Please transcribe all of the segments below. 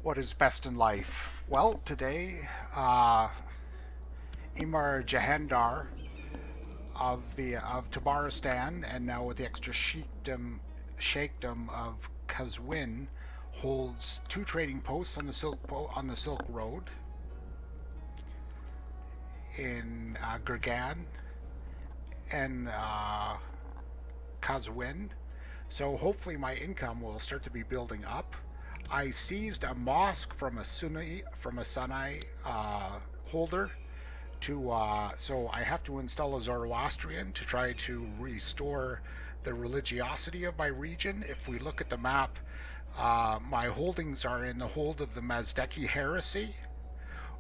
What is best in life? Well, today, Emir Jahandar of Tabaristan, and now with the extra sheikdom of Kazwin, holds two trading posts on the Silk Road in Gurgan and Kazwin. So hopefully my income will start to be building up. I seized a mosque from a Sunni holder to so I have to install a Zoroastrian to try to restore the religiosity of my region. If we look at the map, my holdings are in the hold of the Mazdeki heresy,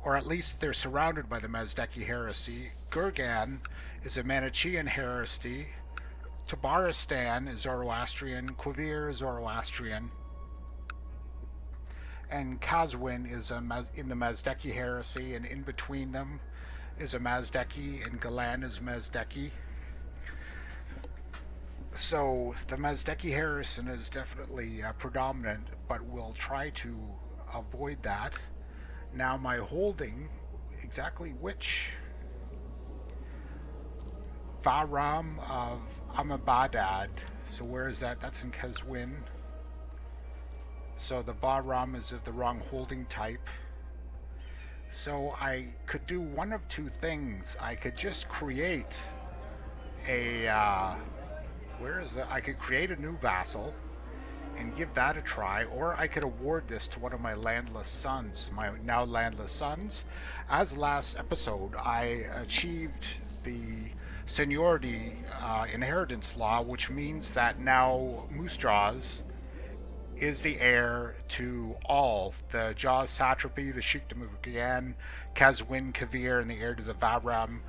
or at least they're surrounded by the Mazdeki heresy. Gurgan is a Manichaean heresy. Tabaristan is Zoroastrian. Quivir is Zoroastrian. And Kazwin is in the Mazdeki heresy, and in between them is a Mazdeki, and Galan is Mazdeki. So the Mazdeki heresy is definitely predominant, but we'll try to avoid that. Now my holding, exactly which? Vahram of Ahmedabad. So where is that? That's in Kazwin. So the Vahram is of the wrong holding type. So I could do one of two things. I could just create a I could create a new vassal and give that a try, or I could award this to one of my landless sons, my now landless sons. As last episode, I achieved the seniority inheritance law, which means that now Moose Jaws is the heir to all the Jaws satrapy, the Sheikdom of Gyan, Kazwin, Kavir, and the heir to the Vahram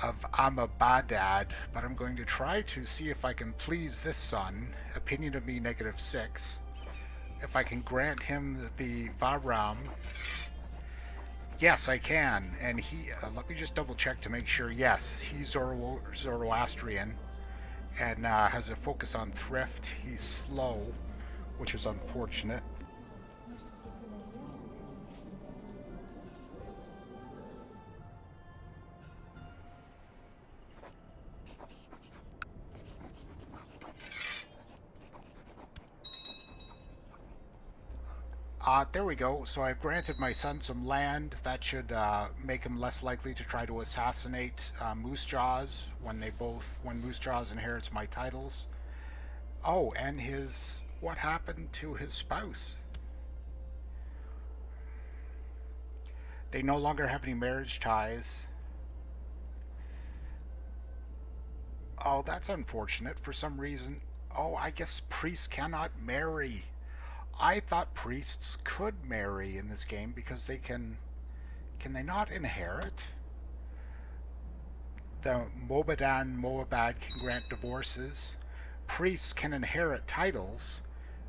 of Ahmedabad. But I'm going to try to see if I can please this son, opinion of me -6. If I can grant him the Vahram. Yes, I can. And he, let me just double check to make sure. Yes, he's Zoroastrian and has a focus on thrift. He's slow, which is unfortunate. There we go. So I've granted my son some land. That should make him less likely to try to assassinate Moose Jaws when Moose Jaws inherits my titles. Oh, and what happened to his spouse? They no longer have any marriage ties. Oh, that's unfortunate for some reason. Oh, I guess priests cannot marry. I thought priests could marry in this game because they can they not inherit? The Moabad can grant divorces. Priests can inherit titles.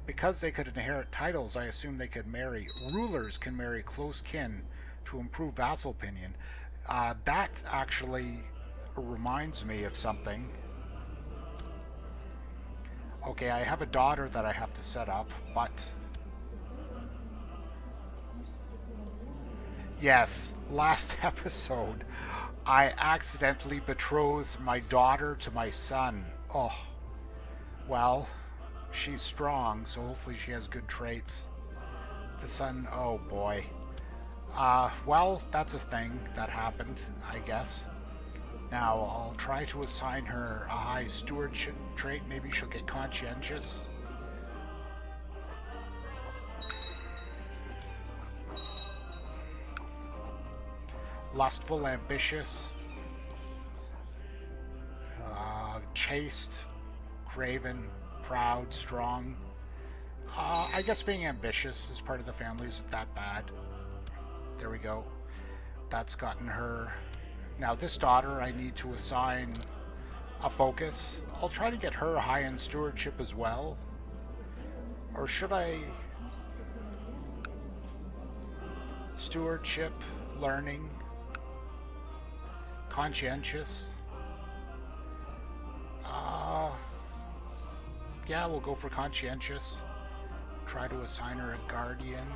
Because they could inherit titles, I assume they could marry. Rulers can marry close kin to improve vassal opinion. That actually reminds me of something. Okay, I have a daughter that I have to set up, but yes, last episode I accidentally betrothed my daughter to my son. Oh, well, she's strong, so hopefully she has good traits. The son, oh boy. Well, that's a thing that happened, I guess. Now, I'll try to assign her a high stewardship trait. Maybe she'll get conscientious. Lustful, ambitious, chaste, craven, proud, strong. I guess being ambitious is part of the family isn't that bad. There we go. That's gotten her. Now this daughter I need to assign a focus. I'll try to get her high in stewardship as well. Or should I? Stewardship, learning, conscientious. Yeah, we'll go for conscientious. Try to assign her a guardian.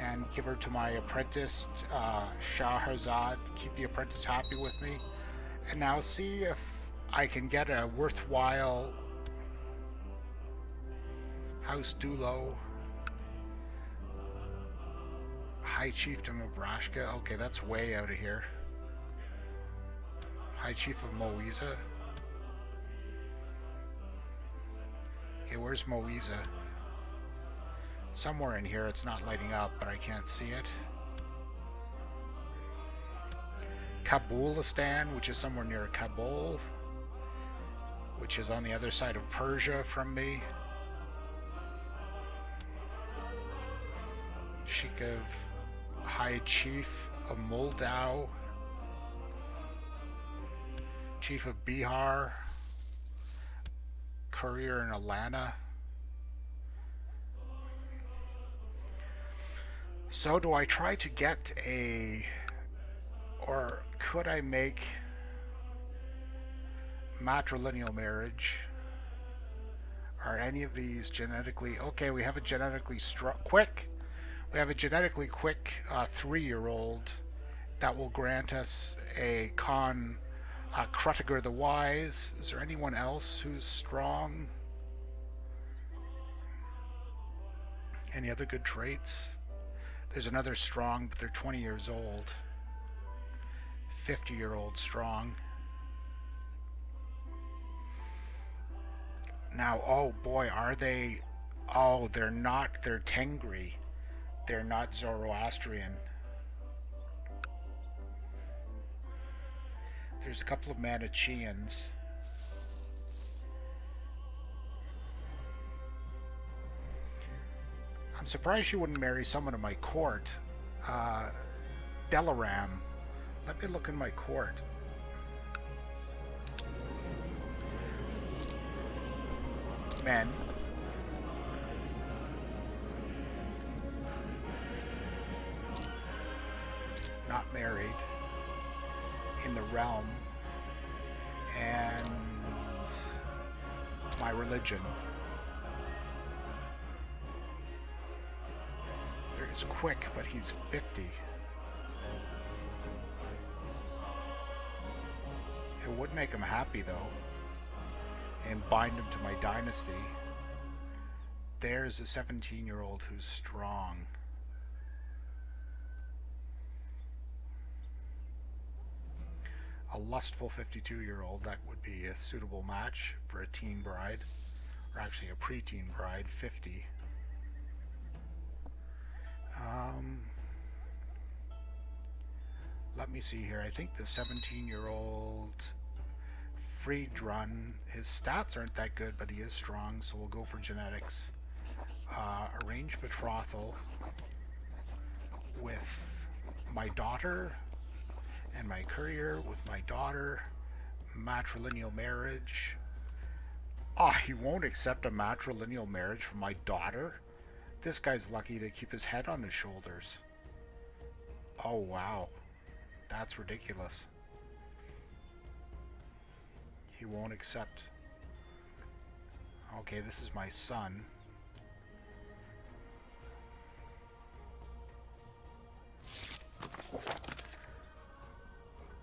and give her to my apprentice, Shahrazad. Keep the apprentice happy with me. And now see if I can get a worthwhile House Dulo, High Chieftain of Rashka. Okay, that's way out of here. High Chief of Moiza. Okay, where's Moiza? Somewhere in here. It's not lighting up, but I can't see it. Kabulistan, which is somewhere near Kabul, which is on the other side of Persia from me. Sheik of High Chief of Moldau, Chief of Bihar, Courier in Alana. So do I try to get a, or could I make matrilineal marriage? Are any of these genetically, okay, we have a genetically quick. We have a genetically quick 3-year-old that will grant us a Krutiger the Wise. Is there anyone else who's strong? Any other good traits? There's another strong, but they're 20 years old. 50-year-old strong. Now, oh boy, are they... Oh, they're not. They're Tengri. They're not Zoroastrian. There's a couple of Manichaeans. I'm surprised you wouldn't marry someone in my court. Delaram. Let me look in my court. Men. Not married. In the realm. And my religion. There is quick, but he's 50. It would make him happy though, and bind him to my dynasty. There's a 17-year-old who's strong. A lustful 52-year-old, that would be a suitable match for a teen bride, or actually a preteen bride, 50. Let me see here. I think the 17-year-old Friedrun, his stats aren't that good, but he is strong, so we'll go for genetics. Arrange betrothal with my daughter and my courier with my daughter. Matrilineal marriage. He won't accept a matrilineal marriage from my daughter? This guy's lucky to keep his head on his shoulders. Oh wow, that's ridiculous. He won't accept. Okay, this is my son.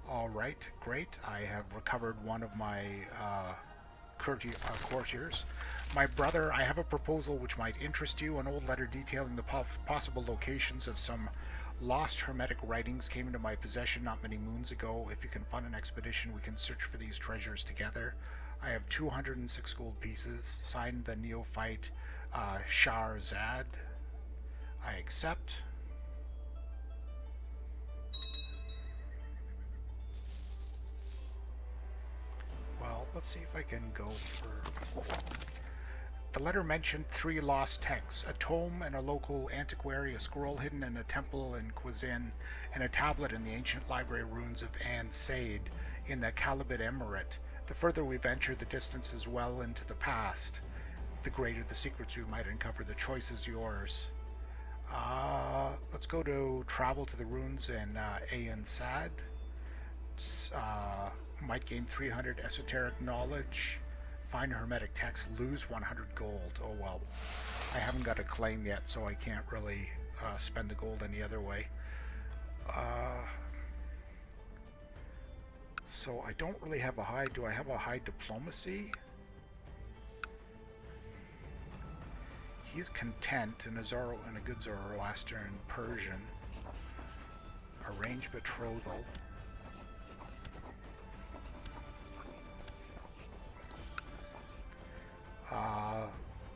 Alright, great. I have recovered one of my courtiers. My brother, I have a proposal which might interest you. An old letter detailing the possible locations of some lost hermetic writings came into my possession not many moons ago. If you can fund an expedition, we can search for these treasures together. I have 206 gold pieces. Signed, the neophyte Shahrazad. I accept. Well, let's see if I can go for... The letter mentioned 3 lost texts, a tome and a local antiquary, a scroll hidden in a temple in Cuisine, and a tablet in the ancient library ruins of An Said in the Calibid Emirate. The further we venture, the distance is well into the past. The greater the secrets we might uncover. The choice is yours. Let's go to travel to the ruins in An Sad. Might gain 300 esoteric knowledge. Find a hermetic text, lose 100 gold. Oh well, I haven't got a claim yet, so I can't really spend the gold any other way. So I don't really have a high. Do I have a high diplomacy? He's content in a good Zoroastrian Persian. Arrange betrothal.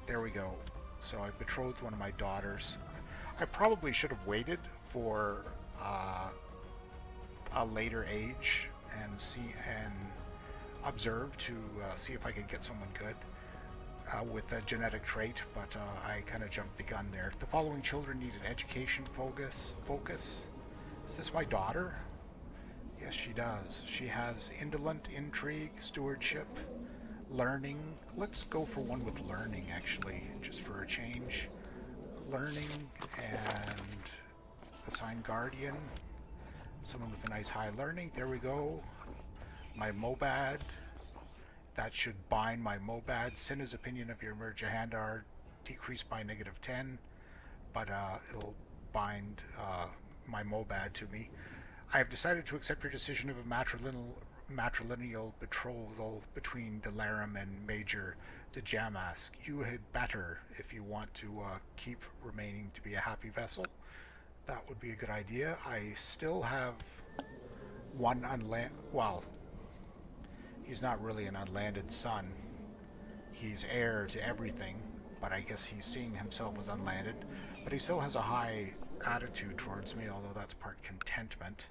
There we go. So I betrothed one of my daughters. I probably should have waited for a later age and observe to see if I could get someone good with a genetic trait, but I kind of jumped the gun there. The following children need an education focus. Is this my daughter? Yes, she does. She has indolent, intrigue, stewardship, learning. Let's go for one with learning, actually, just for a change. Learning and assign guardian. Someone with a nice high learning. There we go. My Mobad. That should bind my Mobad. Sinna's opinion of your Emir Jahandar decreased by -10, but it'll bind my Mobad to me. I have decided to accept your decision of a matrilineal betrothal between Daylam and Major Djamask. You had better, if you want to keep remaining to be a happy vessel. That would be a good idea. I still have one well, he's not really an unlanded son. He's heir to everything, but I guess he's seeing himself as unlanded. But he still has a high attitude towards me, although that's part contentment.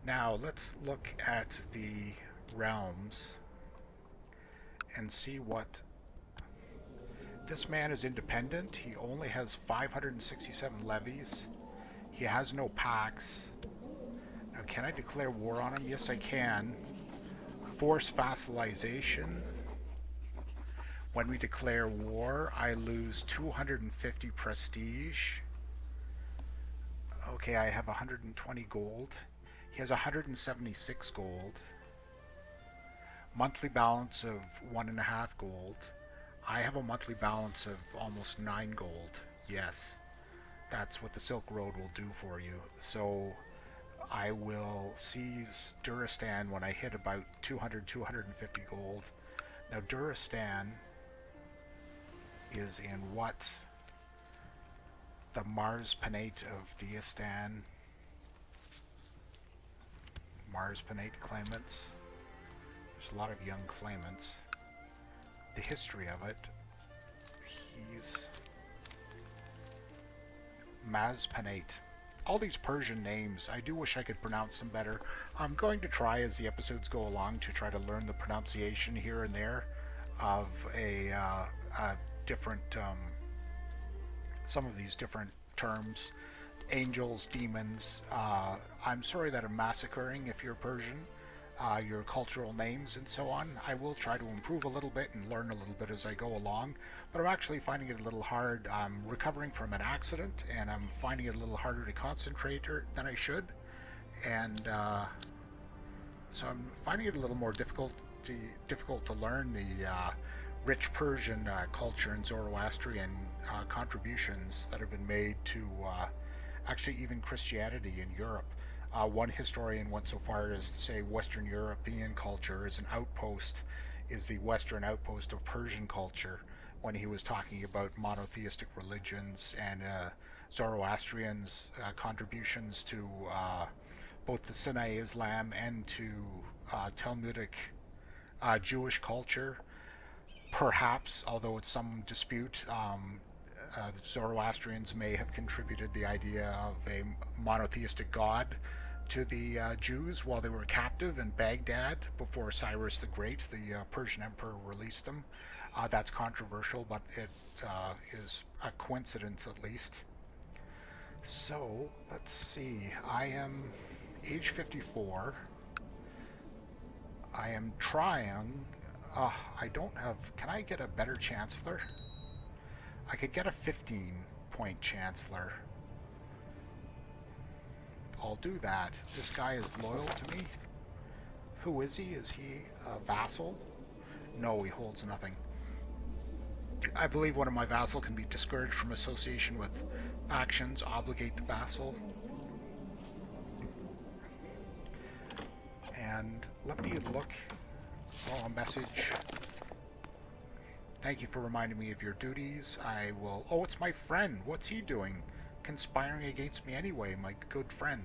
Now let's look at the realms and see what... This man is independent. He only has 567 levies. He has no pacts. Now, can I declare war on him? Yes, I can. Force vassalization. When we declare war, I lose 250 prestige. Okay, I have 120 gold. He has 176 gold. Monthly balance of 1.5 gold. I have a monthly balance of almost 9 gold. Yes, that's what the Silk Road will do for you. So I will seize Duristan when I hit about 250 gold. Now Duristan is in what? The Mars Panate of Diastan. Mars Panate claimants. There's a lot of young claimants. The history of it. He's Maz Panate. All these Persian names, I do wish I could pronounce them better. I'm going to try as the episodes go along to try to learn the pronunciation here and there of a different, some of these different terms. Angels, demons. I'm sorry that I'm massacring, if you're Persian, your cultural names and so on. I will try to improve a little bit and learn a little bit as I go along, but I'm actually finding it a little hard. I'm recovering from an accident, and I'm finding it a little harder to concentrate than I should, and so I'm finding it a little more difficult to learn the rich Persian culture and Zoroastrian contributions that have been made to actually even Christianity in Europe. One historian went so far as to say Western European culture is the Western outpost of Persian culture, when he was talking about monotheistic religions and Zoroastrians' contributions to both the Sunni Islam and to Talmudic Jewish culture. Perhaps, although it's some dispute, the Zoroastrians may have contributed the idea of a monotheistic god to the Jews while they were captive in Baghdad before Cyrus the Great, the Persian Emperor, released them. That's controversial, but it is a coincidence at least. So, let's see. I am age 54. I am trying... I don't have... Can I get a better Chancellor? I could get a 15-point Chancellor. I'll do that. This guy is loyal to me. Who is he? Is he a vassal? No, he holds nothing. I believe one of my vassal can be discouraged from association with factions, obligate the vassal. And let me look. Oh, a message. Thank you for reminding me of your duties. I will... Oh, it's my friend. What's he doing? Conspiring against me anyway, my good friend.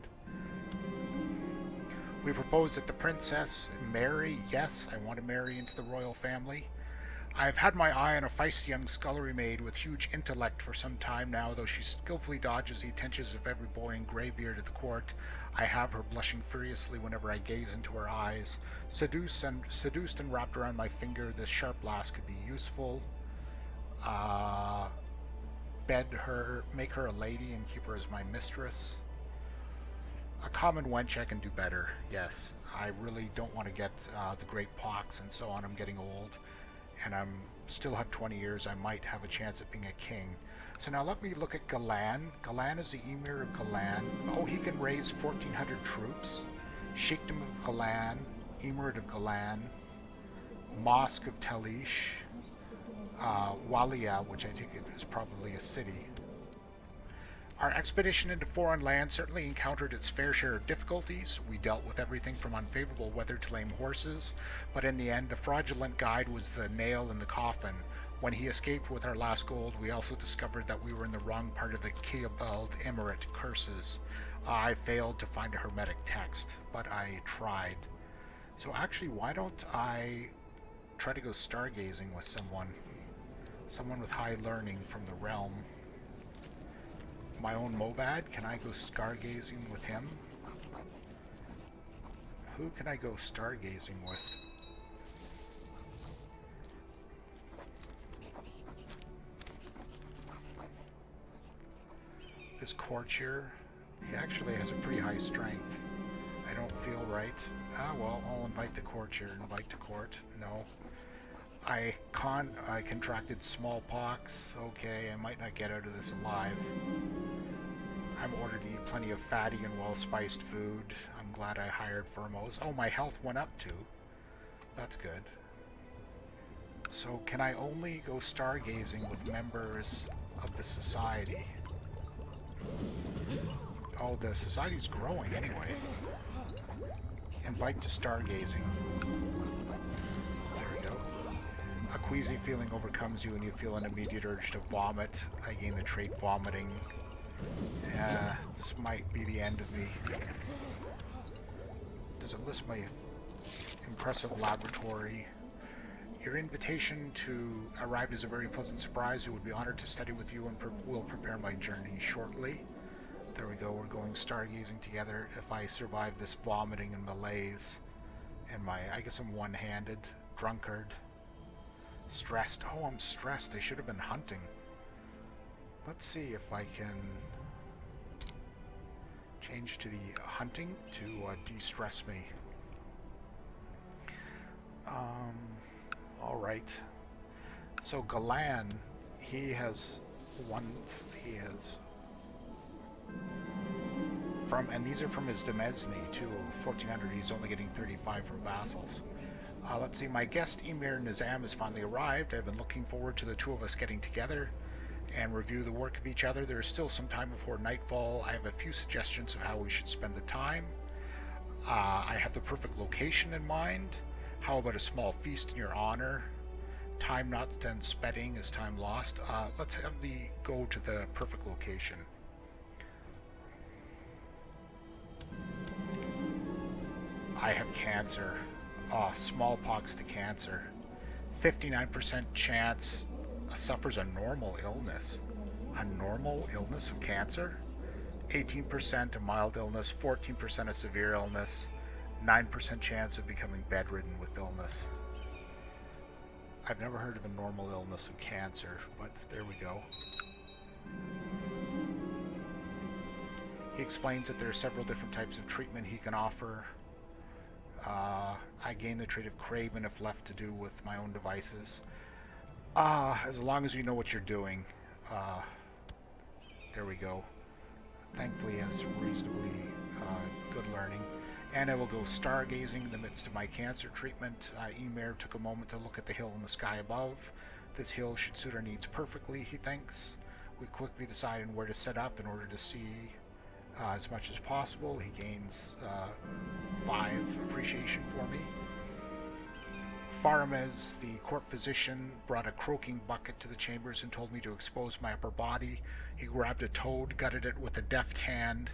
We propose that the princess marry. Yes, I want to marry into the royal family. I've had my eye on a feisty young scullery maid with huge intellect for some time now, though she skillfully dodges the attentions of every boy and greybeard at the court. I have her blushing furiously whenever I gaze into her eyes. Seduced and wrapped around my finger, this sharp lass could be useful. Bed her, make her a lady and keep her as my mistress. A common wench I can do better, yes. I really don't want to get the great pox and so on. I'm getting old, and I'm still have 20 years. I might have a chance at being a king. So now let me look at Galan. Galan is the Emir of Galan. Oh, he can raise 1,400 troops. Sheikdom of Galan, Emirate of Galan, Mosque of Talish, Walia, which I think is probably a city. Our expedition into foreign lands certainly encountered its fair share of difficulties. We dealt with everything from unfavorable weather to lame horses, but in the end, the fraudulent guide was the nail in the coffin. When he escaped with our last gold, we also discovered that we were in the wrong part of the Keobald Emirate curses. I failed to find a hermetic text, but I tried. So actually, why don't I try to go stargazing with someone with high learning from the realm? My own Mobad, can I go stargazing with him? Who can I go stargazing with? This courtier, he actually has a pretty high strength. I don't feel right. Ah, well, I'll invite the courtier. Invite to court. No. I contracted smallpox. Okay, I might not get out of this alive. I'm ordered to eat plenty of fatty and well-spiced food. I'm glad I hired Firmos. Oh, my health went up too. That's good. So can I only go stargazing with members of the society? Oh, the society's growing anyway. Invite to stargazing. There we go. A queasy feeling overcomes you and you feel an immediate urge to vomit. I gain the trait vomiting. This might be the end of me. Does it list my impressive laboratory? Your invitation to arrive is a very pleasant surprise. We would be honored to study with you and will prepare my journey shortly. There we go, we're going stargazing together. If I survive this vomiting and malaise, and I guess I'm one-handed, drunkard, stressed. Oh, I'm stressed. I should have been hunting. Let's see if I can change to the hunting to de-stress me. Alright. So Galan, he has and these are from his Demesne too. 1,400, he's only getting 35 from vassals. Let's see, my guest Emir Nizam has finally arrived. I've been looking forward to the two of us getting together and review the work of each other. There is still some time before nightfall. I have a few suggestions of how we should spend the time. I have the perfect location in mind. How about a small feast in your honor? Time not spent spending is time lost. Let's have go to the perfect location. I have cancer. Smallpox to cancer. 59% chance suffers a normal illness. A normal illness of cancer? 18% a mild illness, 14% a severe illness, 9% chance of becoming bedridden with illness. I've never heard of a normal illness of cancer, but there we go. He explains that there are several different types of treatment he can offer. I gain the trait of craven if left to do with my own devices. As long as you know what you're doing. There we go. Thankfully he has reasonably good learning. And I will go stargazing in the midst of my cancer treatment. Emir took a moment to look at the hill in the sky above. This hill should suit our needs perfectly, he thinks. We quickly decide on where to set up in order to see as much as possible. He gains 5 appreciation for me. Vahram, the court physician, brought a croaking bucket to the chambers and told me to expose my upper body. He grabbed a toad, gutted it with a deft hand,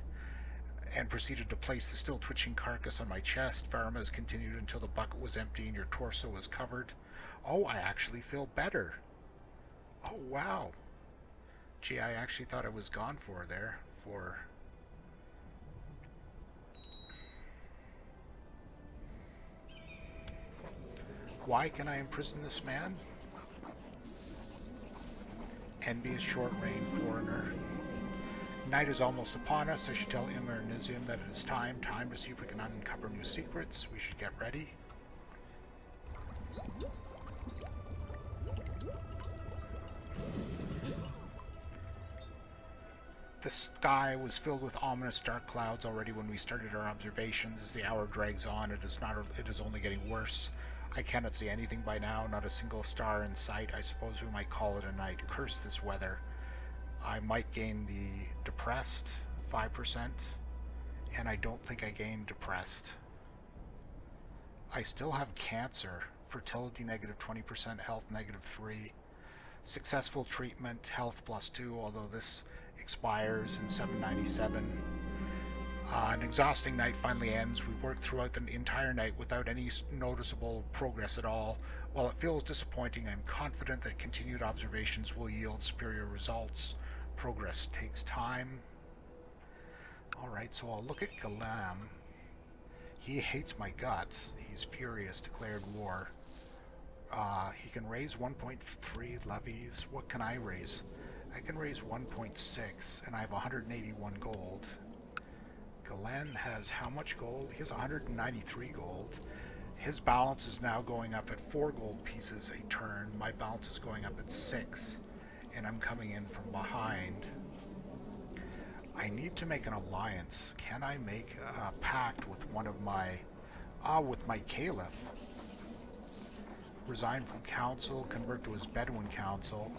and proceeded to place the still twitching carcass on my chest. Vahram continued until the bucket was empty and your torso was covered. Oh, I actually feel better. Oh, wow. Gee, I actually thought I was gone for there. Why can I imprison this man? Envious short-range foreigner. Night is almost upon us. I should tell Emir that it is time to see if we can uncover new secrets. We should get ready. The sky was filled with ominous dark clouds already when we started our observations. As the hour drags on, it is only getting worse. I cannot see anything by now, not a single star in sight. I suppose we might call it a night. Curse this weather. I might gain the depressed 5%, and I don't think I gained depressed. I still have cancer, fertility negative 20%, health negative 3, successful treatment, health +2, although this expires in 797. An exhausting night finally ends. We work throughout the entire night without any noticeable progress at all. While it feels disappointing, I'm confident that continued observations will yield superior results. Progress takes time. Alright, so I'll look at Daylam. He hates my guts. He's furious, declared war. He can raise 1.3 levies. What can I raise? I can raise 1.6, and I have 181 gold. Galen has how much gold? He has 193 gold. His balance is now going up at 4 gold pieces a turn. My balance is going up at 6, and I'm coming in from behind. I need to make an alliance. Can I make a pact with one of my... with my caliph? Resign from council, convert to his Bedouin council.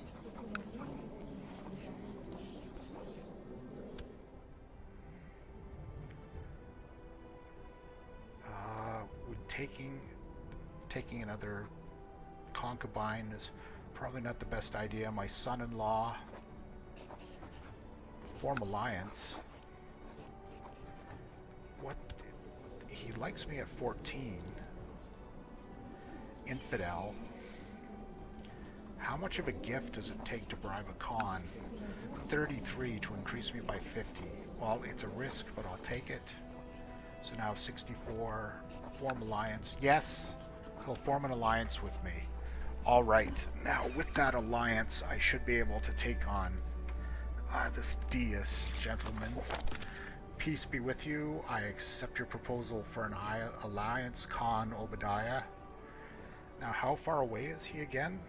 Taking another concubine is probably not the best idea. My son-in-law. Form alliance. What? He likes me at 14. Infidel. How much of a gift does it take to bribe a Khan? 33 to increase me by 50. Well, it's a risk, but I'll take it. So now 64. Form alliance. Yes, he'll form an alliance with me. Alright, now with that alliance, I should be able to take on this Deus gentleman. Peace be with you. I accept your proposal for an alliance, Khan Obadiah. Now, how far away is he again?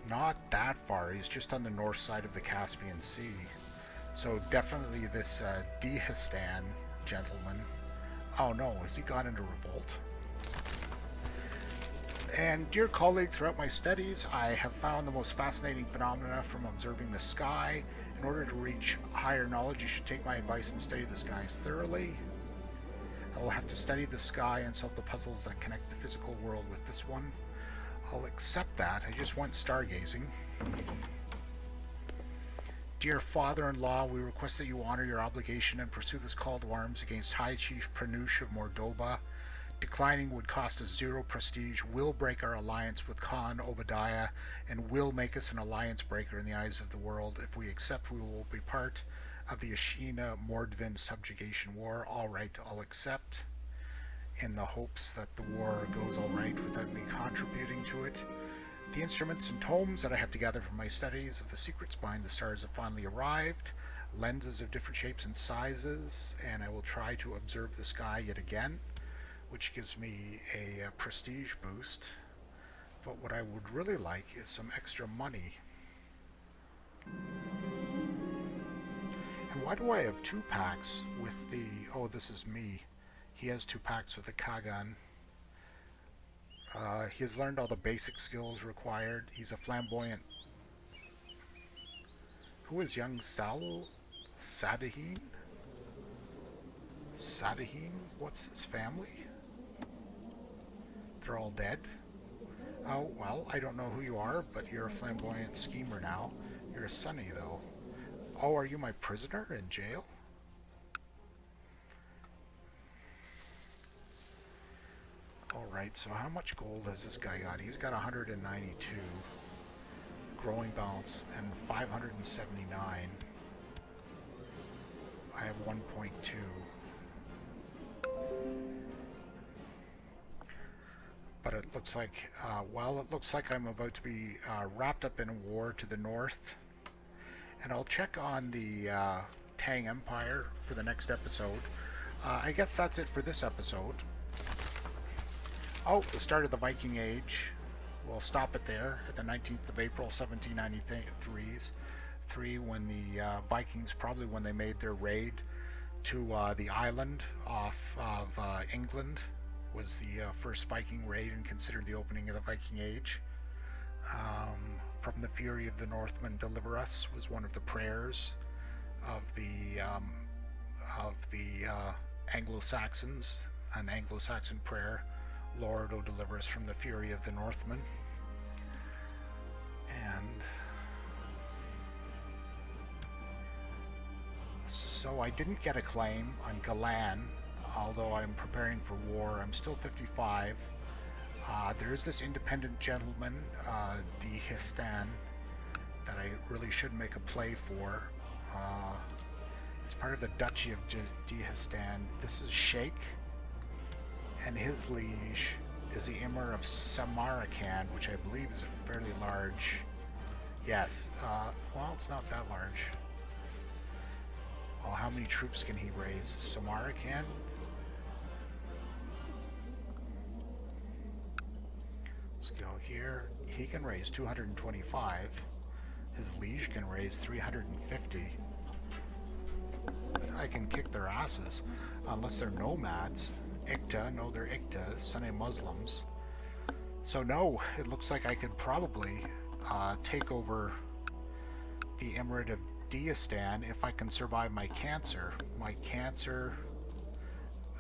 Not that far. He's just on the north side of the Caspian Sea. So definitely this Dehistan gentleman. Oh no, has he gone into revolt? And dear colleague, throughout my studies, I have found the most fascinating phenomena from observing the sky. In order to reach higher knowledge, you should take my advice and study the skies thoroughly. I will have to study the sky and solve the puzzles that connect the physical world with this one. I'll accept that. I just went stargazing. Dear father-in-law, we request that you honor your obligation and pursue this call to arms against High Chief Pranush of Mordoba. Declining would cost us 0 prestige, will break our alliance with Khan Obadiah, and will make us an alliance breaker in the eyes of the world. If we accept, we will be part of the Ashina Mordvin subjugation war. Alright, I'll accept, in the hopes that the war goes alright without me contributing to it. The instruments and tomes that I have to gather from my studies of the secrets behind the stars have finally arrived. Lenses of different shapes and sizes, and I will try to observe the sky yet again, which gives me a prestige boost. But what I would really like is some extra money. And why do I have 2 packs with the... Oh, this is me. He has 2 packs with the Kagan. He has learned all the basic skills required. He's a flamboyant. Who is young Sadahin? Sadahin? What's his family? They're all dead? Oh, well, I don't know who you are, but you're a flamboyant schemer now. You're a Sunni, though. Oh, are you my prisoner in jail? Alright, so how much gold has this guy got? He's got 192 growing balance and 579. I have 1.2. But it looks like, well, it looks like I'm about to be wrapped up in a war to the north. And I'll check on the Tang Empire for the next episode. I guess that's it for this episode. Oh, the start of the Viking Age. We'll stop it there at the 19th of April, 1793, when the Vikings, probably when they made their raid to the island off of England, was the first Viking raid and considered the opening of the Viking Age. From the fury of the Northmen, deliver us was one of the prayers of the Anglo-Saxons, an Anglo-Saxon prayer. Lord, O deliver us from the fury of the Northmen. And so I didn't get a claim on Galan, although I'm preparing for war. I'm still 55. There is this independent gentleman, Dihistan, that I really should make a play for. It's part of the Duchy of Dihistan. This is Sheik, and his liege is the Emir of Samarkand, which I believe is a fairly large. Yes, well, it's not that large. Well, how many troops can he raise? Samarkand? Let's go here. He can raise 225. His liege can raise 350. I can kick their asses, unless they're nomads. Ikta, no, they're Ikta, Sunni Muslims. So no, it looks like I could probably take over the Emirate of Dihistan if I can survive my cancer. My cancer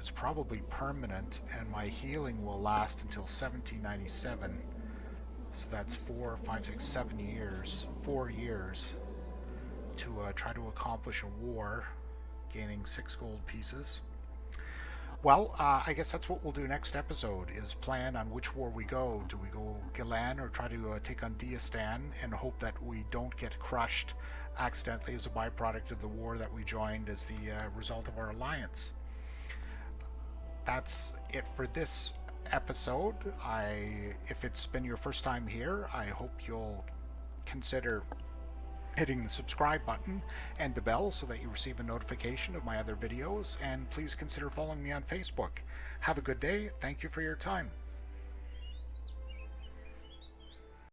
is probably permanent, and my healing will last until 1797. So that's 4, 5, 6, 7 years, 4 years to try to accomplish a war, gaining 6 gold pieces. Well, I guess that's what we'll do next episode, is plan on which war we go. Do we go Galan or try to take on Dihistan and hope that we don't get crushed accidentally as a byproduct of the war that we joined as the result of our alliance? That's it for this episode. If it's been your first time here, I hope you'll consider hitting the subscribe button and the bell so that you receive a notification of my other videos, and please consider following me on Facebook. Have a good day. Thank you for your time.